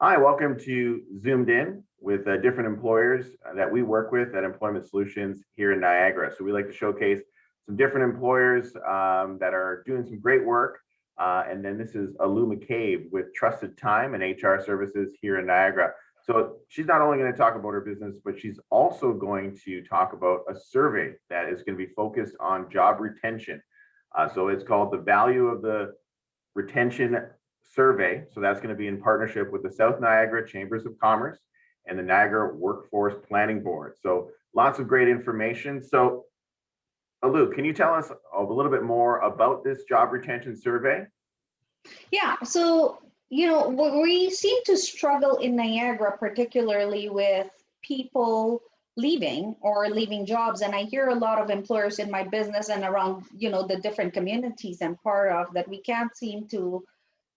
Hi, welcome to Zoomed In with different employers that we work with at Employment Solutions here in Niagara. So we like to showcase some different employers that are doing some great work. And then this is Alu McCabe with Trusted Time and HR Services here in Niagara. So she's not only going to talk about her business, but she's also going to talk about a survey that is going to be focused on job retention. So it's called the Value of the Retention Survey. So that's going to be in partnership with the South Niagara Chambers of Commerce and the Niagara Workforce Planning Board. So lots of great information. So Alu, can you tell us a little bit more about this job retention survey? Yeah, so we seem to struggle in Niagara, particularly with people leaving or leaving jobs. And I hear a lot of employers in my business and around, the different communities I'm part of that we can't seem to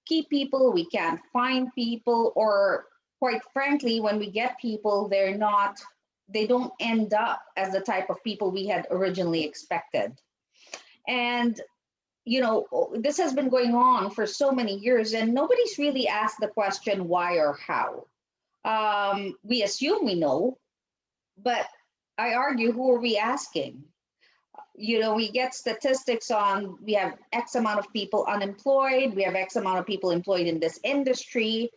keep people, we can't find people, or quite frankly, when we get people, they don't end up as the type of people we had originally expected. And this has been going on for so many years, and nobody's really asked the question why or how. We assume we know, but I argue, who are we asking? We get statistics on we have X amount of people unemployed, we have X amount of people employed in this industry,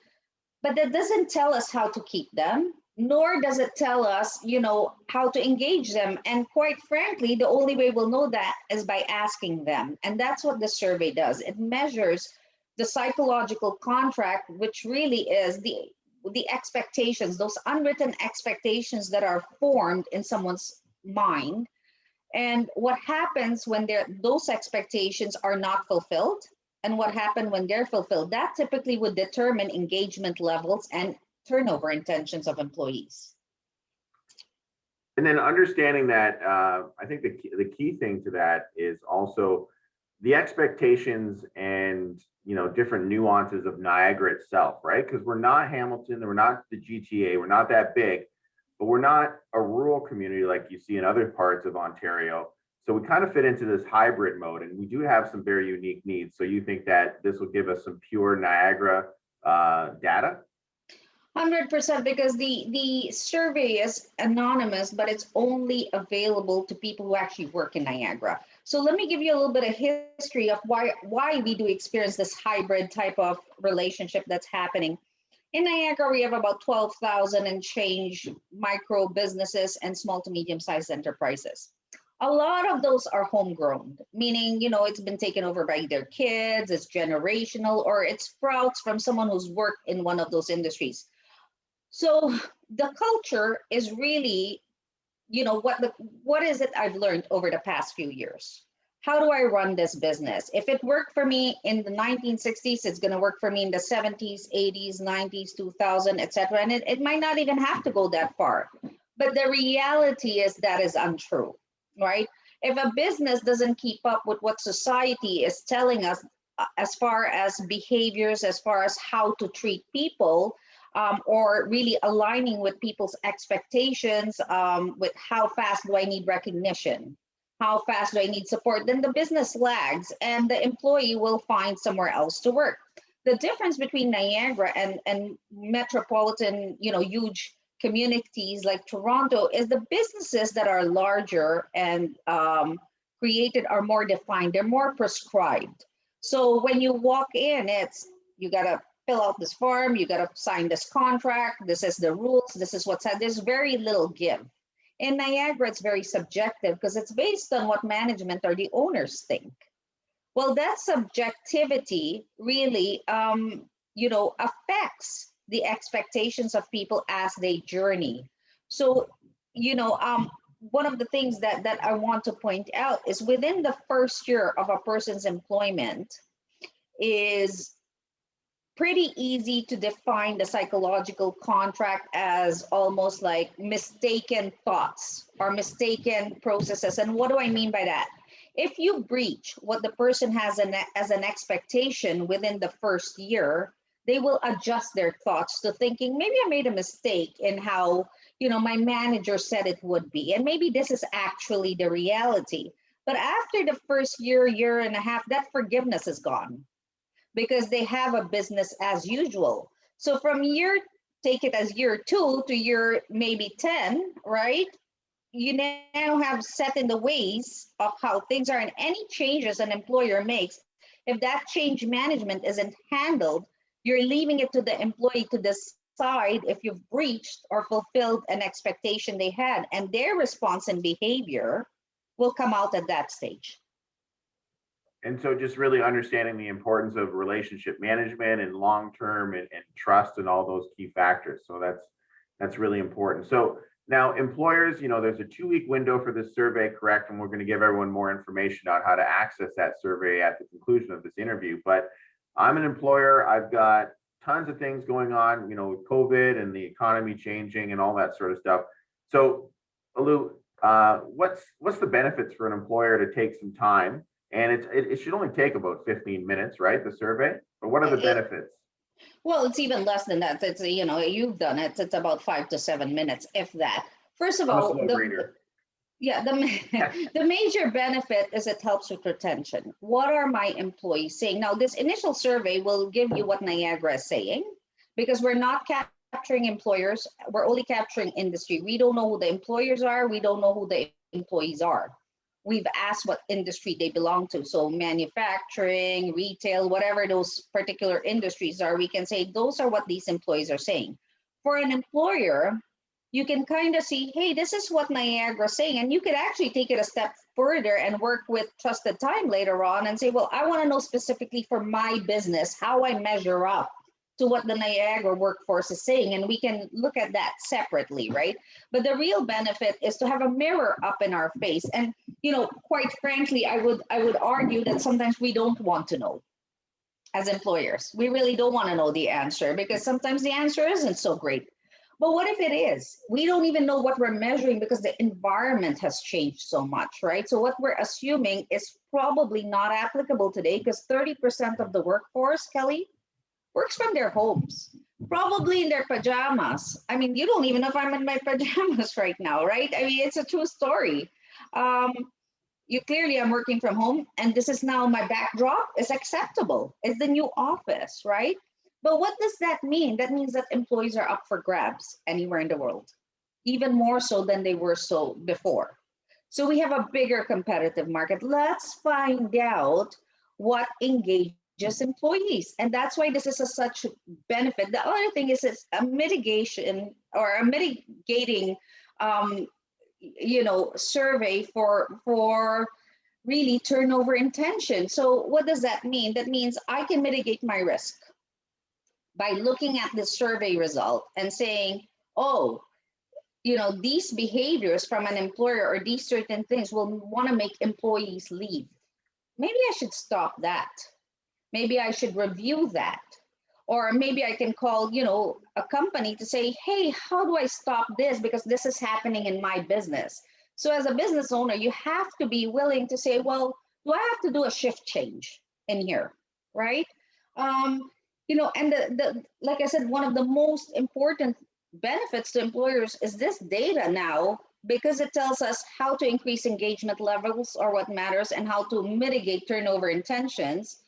but that doesn't tell us how to keep them, nor does it tell us, how to engage them. And quite frankly, the only way we'll know that is by asking them. And that's what the survey does. It measures the psychological contract, which really is the expectations, those unwritten expectations that are formed in someone's mind, and what happens when those expectations are not fulfilled, and what happened when they're fulfilled. That typically would determine engagement levels and turnover intentions of employees. And then understanding that, I think the key thing to that is also the expectations and different nuances of Niagara itself, right? Because we're not Hamilton, we're not the GTA, we're not that big, but we're not a rural community like you see in other parts of Ontario. So we kind of fit into this hybrid mode, and we do have some very unique needs. So you think that this will give us some pure Niagara data? 100%, because the survey is anonymous, but it's only available to people who actually work in Niagara. So let me give you a little bit of history of why we do experience this hybrid type of relationship that's happening. In Niagara, we have about 12,000 and change micro businesses and small to medium-sized enterprises. A lot of those are homegrown, meaning, it's been taken over by their kids, it's generational, or it sprouts from someone who's worked in one of those industries. So the culture is really, what is it I've learned over the past few years? How do I run this business? If it worked for me in the 1960s, it's going to work for me in the 70s, 80s, 90s, 2000, etc. And it might not even have to go that far. But the reality is that is untrue, right? If a business doesn't keep up with what society is telling us as far as behaviors, as far as how to treat people, or really aligning with people's expectations, with how fast do I need recognition? How fast do I need support? Then the business lags and the employee will find somewhere else to work. The difference between Niagara and metropolitan, huge communities like Toronto is the businesses that are larger and created are more defined. They're more prescribed. So when you walk in, you got to fill out this form, you got to sign this contract, this is the rules, this is what's there's very little give. In Niagara, it's very subjective because it's based on what management or the owners think. Well, that subjectivity really, affects the expectations of people as they journey. So, one of the things that I want to point out is within the first year of a person's employment is pretty easy to define the psychological contract as almost like mistaken thoughts or mistaken processes. And what do I mean by that? If you breach what the person has as an expectation within the first year, they will adjust their thoughts to thinking, maybe I made a mistake in how, my manager said it would be. And maybe this is actually the reality. But after the first year and a half, that forgiveness is gone, because they have a business as usual. So from take it as year 2 to year maybe 10, right? You now have set in the ways of how things are, and any changes an employer makes, if that change management isn't handled, you're leaving it to the employee to decide if you've breached or fulfilled an expectation they had, and their response and behavior will come out at that stage. And so just really understanding the importance of relationship management and long-term and trust and all those key factors. So that's really important. So now employers, there's a 2-week window for this survey, correct? And we're going to give everyone more information on how to access that survey at the conclusion of this interview. But I'm an employer. I've got tons of things going on, with COVID and the economy changing and all that sort of stuff. So Alu, what's the benefits for an employer to take some time? And it should only take about 15 minutes, right? The survey, but what are the benefits? Well, it's even less than that. It's, you've done it. It's about 5 to 7 minutes, if that. First of all, the major benefit is it helps with retention. What are my employees saying? Now, this initial survey will give you what Niagara is saying, because we're not capturing employers. We're only capturing industry. We don't know who the employers are. We don't know who the employees are. We've asked what industry they belong to. So manufacturing, retail, whatever those particular industries are, we can say those are what these employees are saying. For an employer, you can kind of see, hey, this is what Niagara is saying. And you could actually take it a step further and work with Trusted Time later on and say, well, I want to know specifically for my business how I measure up to what the Niagara Workforce is saying, and we can look at that separately, right? But the real benefit is to have a mirror up in our face. And quite frankly, I would argue that sometimes we don't want to know as employers. We really don't want to know the answer, because sometimes the answer isn't so great. But what if it is? We don't even know what we're measuring because the environment has changed so much, right? So what we're assuming is probably not applicable today, because 30% of the workforce, Kelly, works from their homes, probably in their pajamas. I mean, you don't even know if I'm in my pajamas right now, right? I mean, it's a true story. I'm working from home, and this is now my backdrop is acceptable. It's the new office, right? But what does that mean? That means that employees are up for grabs anywhere in the world, even more so than they were so before. So we have a bigger competitive market. Let's find out what engages employees, and that's why this is such benefit. The other thing is it's a mitigation or a mitigating survey for really turnover intention. So what does that mean? That means I can mitigate my risk by looking at the survey result and saying, oh, these behaviors from an employer or these certain things will want to make employees leave. Maybe I should stop that. Maybe I should review that. Or maybe I can call, a company to say, hey, how do I stop this? Because this is happening in my business. So as a business owner, you have to be willing to say, well, do I have to do a shift change in here, right? And like I said, one of the most important benefits to employers is this data now, because it tells us how to increase engagement levels or what matters, and how to mitigate turnover intentions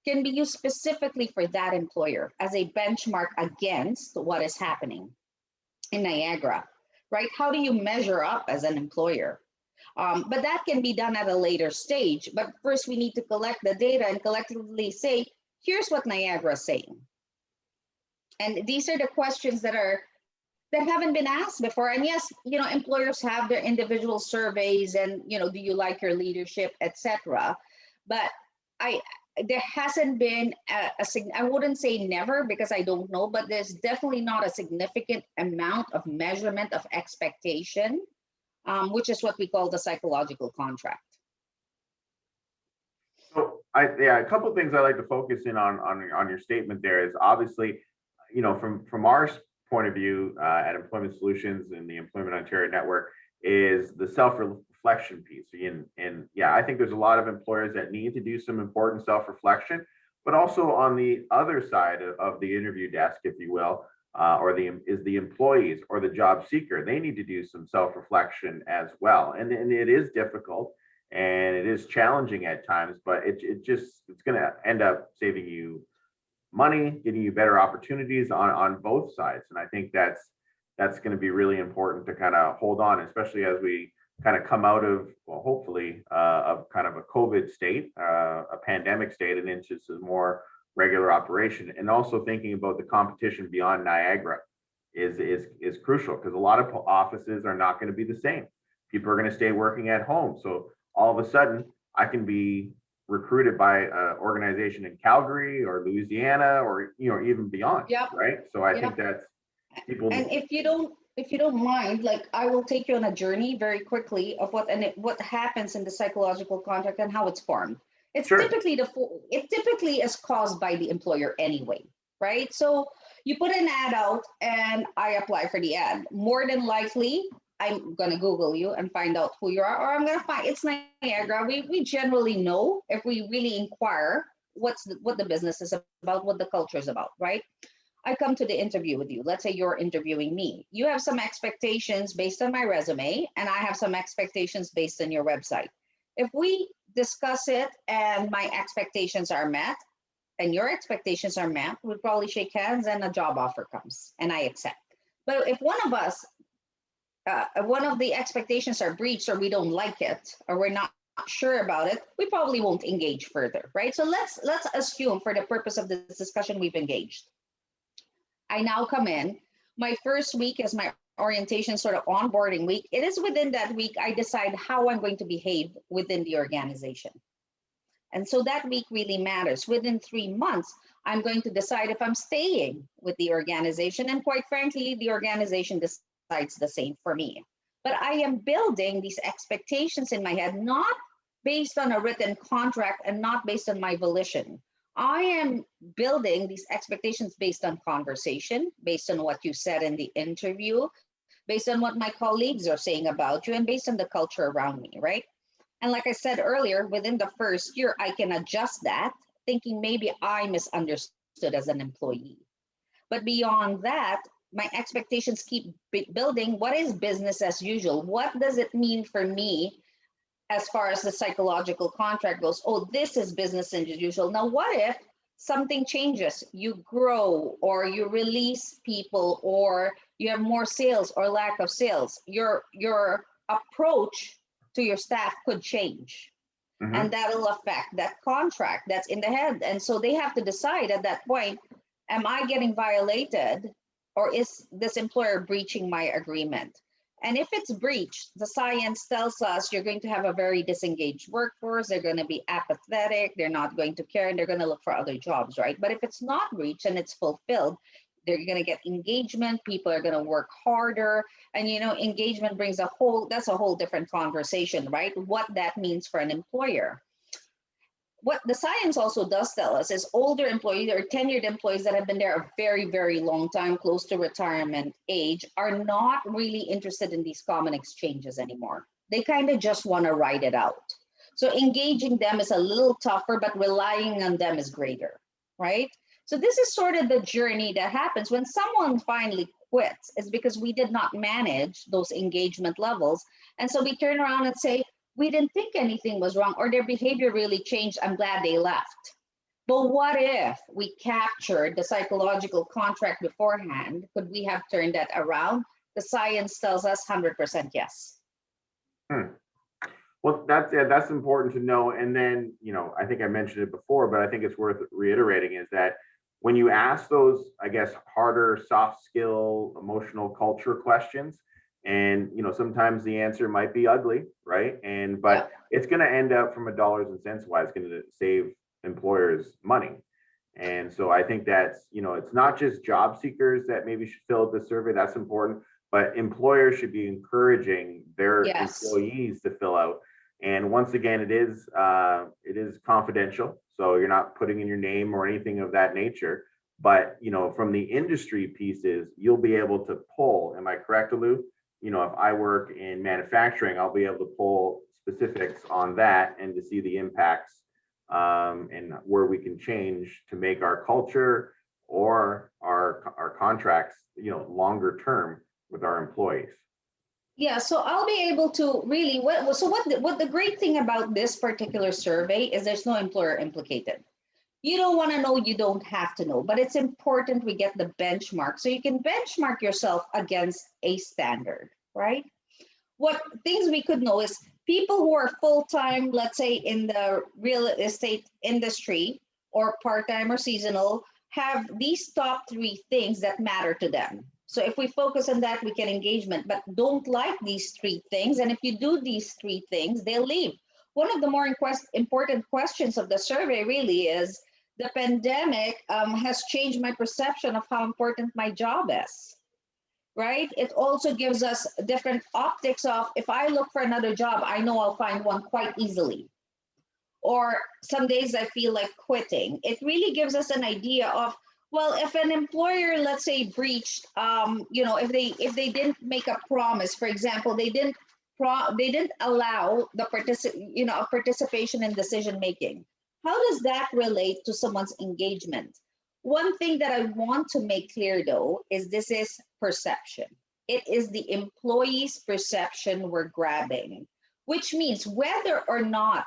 can be used specifically for that employer as a benchmark against what is happening in Niagara, right? How do you measure up as an employer? But that can be done at a later stage. But first, we need to collect the data and collectively say, here's what Niagara is saying. And these are the questions that haven't been asked before. And yes, employers have their individual surveys and, do you like your leadership, etc. But there hasn't been I wouldn't say never, because I don't know, but there's definitely not a significant amount of measurement of expectation, which is what we call the psychological contract. So a couple of things I like to focus in on your statement there is obviously, from our point of view at Employment Solutions and the Employment Ontario Network is the self-reflection piece. And I think there's a lot of employers that need to do some important self-reflection, but also on the other side of the interview desk, if you will, is the employees or the job seeker. They need to do some self-reflection as well. And it is difficult and it is challenging at times, but it's going to end up saving you money, getting you better opportunities on both sides. And I think that's going to be really important to kind of hold on, especially as we kind of come out of, well, hopefully, of kind of a COVID state, a pandemic state, and into some more regular operation. And also thinking about the competition beyond Niagara is crucial, because a lot of offices are not going to be the same. People are going to stay working at home. So all of a sudden, I can be recruited by an organization in Calgary or Louisiana or even beyond. Yep. Right. So I Yep. think that's people. And if you don't mind, like, I will take you on a journey very quickly of what happens in the psychological contract and how it's formed. It's Sure. it typically is caused by the employer anyway, right? So you put an ad out and I apply for the ad. More than likely, I'm gonna Google you and find out who you are, or I'm gonna find it's Niagara. We generally know if we really inquire what the business is about, what the culture is about, right? I come to the interview with you. Let's say you're interviewing me. You have some expectations based on my resume, and I have some expectations based on your website. If we discuss it and my expectations are met and your expectations are met, we'll probably shake hands and a job offer comes and I accept. But if one of us, one of the expectations are breached, or we don't like it, or we're not sure about it, we probably won't engage further, right? So let's assume, for the purpose of this discussion, we've engaged. I now come in. My first week is my orientation, sort of onboarding week. It is within that week I decide how I'm going to behave within the organization. And so that week really matters. Within 3 months, I'm going to decide if I'm staying with the organization. And quite frankly, the organization decides the same for me. But I am building these expectations in my head, not based on a written contract and not based on my volition. I am building these expectations based on conversation, based on what you said in the interview, based on what my colleagues are saying about you, and based on the culture around me, right? And like I said earlier, within the first year, I can adjust that, thinking maybe I misunderstood as an employee. But beyond that, my expectations keep building. What is business as usual? What does it mean for me as far as the psychological contract goes? Oh, this is business as usual. Now, what if something changes? You grow, or you release people, or you have more sales or lack of sales. Your approach to your staff could change. Mhm. And that'll affect that contract that's in the head. And so they have to decide at that point, am I getting violated, or is this employer breaching my agreement? And if it's breached, the science tells us you're going to have a very disengaged workforce. They're going to be apathetic. They're not going to care, and they're going to look for other jobs, right? But if it's not breached and it's fulfilled, they're going to get engagement. People are going to work harder. And, engagement brings that's a whole different conversation, right? What that means for an employer. What the science also does tell us is older employees or tenured employees that have been there a very, very long time, close to retirement age, are not really interested in these common exchanges anymore. They kind of just want to ride it out. So engaging them is a little tougher, but relying on them is greater, right? So this is sort of the journey that happens when someone finally quits, is because we did not manage those engagement levels. And so we turn around and say, we didn't think anything was wrong, or their behavior really changed. I'm glad they left. But what if we captured the psychological contract beforehand? Could we have turned that around? The science tells us 100% yes. Well, that's important to know. And then, I think I mentioned it before, but I think it's worth reiterating, is that when you ask those, I guess, harder soft skill, emotional culture questions, and sometimes the answer might be ugly, right? But it's going to end up, from a dollars and cents wise, going to save employers money. And so I think that's, it's not just job seekers that maybe should fill out the survey. That's important, but employers should be encouraging their employees to fill out. And once again, it is confidential, so you're not putting in your name or anything of that nature. But from the industry pieces, you'll be able to pull. Am I correct, Alu? If I work in manufacturing, I'll be able to pull specifics on that and to see the impacts and where we can change to make our culture or our contracts, longer term with our employees. Yeah, so I'll be able to really, what the great thing about this particular survey is there's no employer implicated. You don't want to know, you don't have to know, but it's important we get the benchmark so you can benchmark yourself against a standard, right? What things we could know is people who are full-time, let's say in the real estate industry or part-time or seasonal, have these top 3 things that matter to them. So if we focus on that, we get engagement, but don't like these 3 things. And if you do these 3 things, they'll leave. One of the more important questions of the survey really is, the pandemic has changed my perception of how important my job is, right? It also gives us different optics of, if I look for another job, I know I'll find one quite easily. Or some days I feel like quitting. It really gives us an idea of, well, if an employer, let's say, breached, if they didn't make a promise, for example, they didn't allow the participation in decision making. How does that relate to someone's engagement? One thing that I want to make clear, though, is this is perception. It is the employee's perception we're grabbing, which means whether or not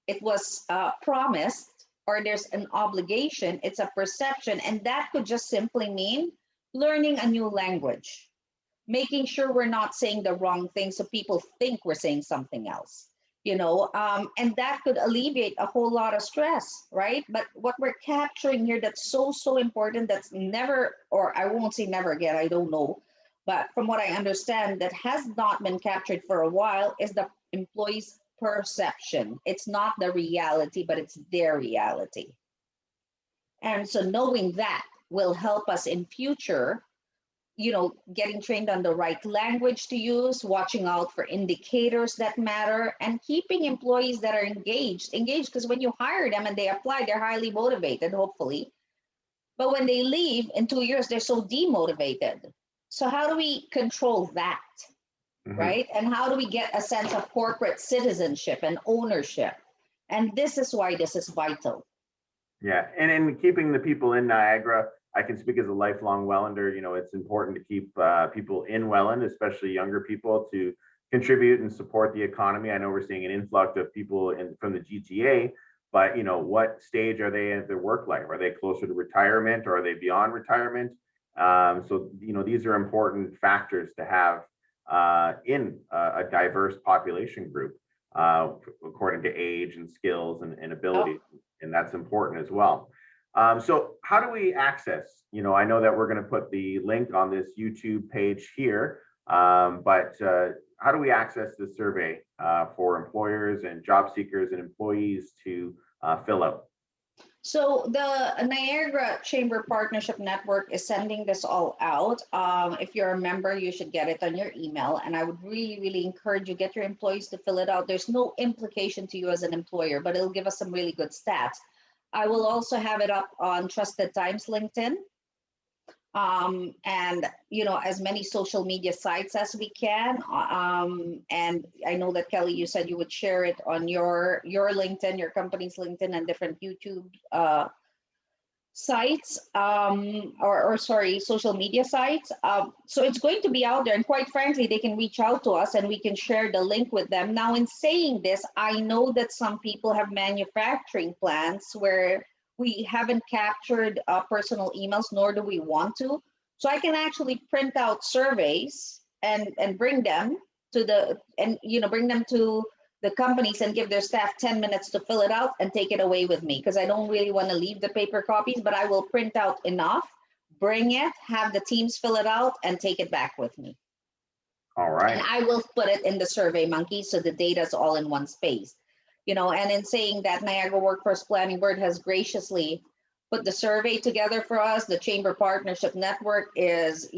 it was promised or there's an obligation, it's a perception. And that could just simply mean learning a new language, making sure we're not saying the wrong thing so people think we're saying something else. And that could alleviate a whole lot of stress, right? But what we're capturing here that's so important, that's never, or I won't say never again, I don't know, but from what I understand, that has not been captured for a while, is the employee's perception. It's not the reality, but it's their reality. And so knowing that will help us in future, getting trained on the right language to use, watching out for indicators that matter, and keeping employees that are engaged, because when you hire them and they apply, they're highly motivated, hopefully. But when they leave in 2 years, they're so demotivated. So how do we control that, right? And how do we get a sense of corporate citizenship and ownership? And this is why this is vital. Yeah, and in keeping the people in Niagara, I can speak as a lifelong Wellander. It's important to keep people in Welland, especially younger people, to contribute and support the economy. I know we're seeing an influx of people from the GTA, but what stage are they in their work life? Are they closer to retirement, or are they beyond retirement? So these are important factors to have in a diverse population group, according to age and skills and abilities, and that's important as well. So how do we access? I know that we're going to put the link on this YouTube page here, but how do we access this survey for employers and job seekers and employees to fill out? So the Niagara Chamber Partnership Network is sending this all out. If you're a member, you should get it on your email. And I would really, really encourage you, get your employees to fill it out. There's no implication to you as an employer, but it'll give us some really good stats. I will also have it up on Trusted Times LinkedIn, and as many social media sites as we can. And I know that Kelly, you said you would share it on your LinkedIn, your company's LinkedIn, and different YouTube sites, social media sites. So it's going to be out there, and quite frankly, they can reach out to us and we can share the link with them. Now, in saying this, I know that some people have manufacturing plants where we haven't captured personal emails, nor do we want to. So I can actually print out surveys and bring them to the companies and give their staff 10 minutes to fill it out and take it away with me, because I don't really want to leave the paper copies, but I will print out enough, bring it, have the teams fill it out, and take it back with me. All right. And I will put it in the Survey Monkey so the data is all in one space. And in saying that, Niagara Workforce Planning Board has graciously put the survey together for us. The Chamber Partnership Network is,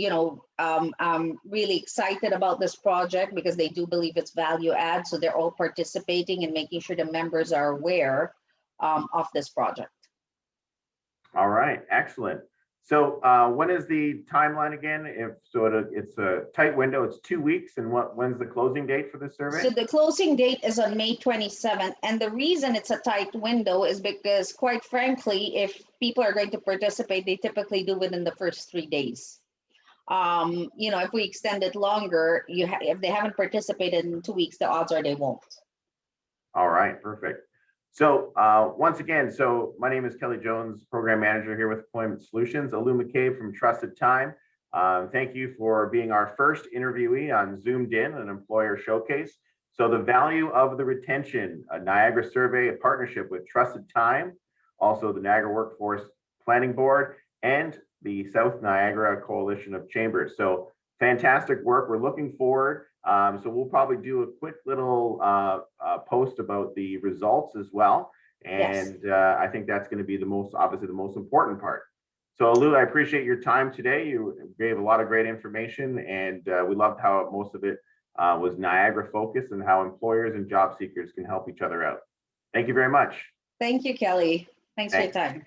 I'm really excited about this project because they do believe it's value add. So they're all participating and making sure the members are aware of this project. All right, excellent. So when is the timeline again? It's a tight window, it's 2 weeks. And when's the closing date for this survey? So the closing date is on May 27th. And the reason it's a tight window is because, quite frankly, if people are going to participate, they typically do within the first 3 days. If we extend it longer, if they haven't participated in 2 weeks, the odds are they won't. All right, perfect. So once again, so my name is Kelly Jones, Program Manager here with Employment Solutions. Alu McCabe from Trusted Time. Thank you for being our first interviewee on Zoomed In, an employer showcase. So the value of the Retention Niagara Survey, a partnership with Trusted Time, also the Niagara Workforce Planning Board, and the South Niagara Coalition of Chambers. So fantastic work. We're looking forward. So we'll probably do a quick little post about the results as well. And I think that's going to be obviously the most important part. So Alu, I appreciate your time today. You gave a lot of great information, and we loved how most of it was Niagara focused and how employers and job seekers can help each other out. Thank you very much. Thank you, Kelly. Thanks for your time.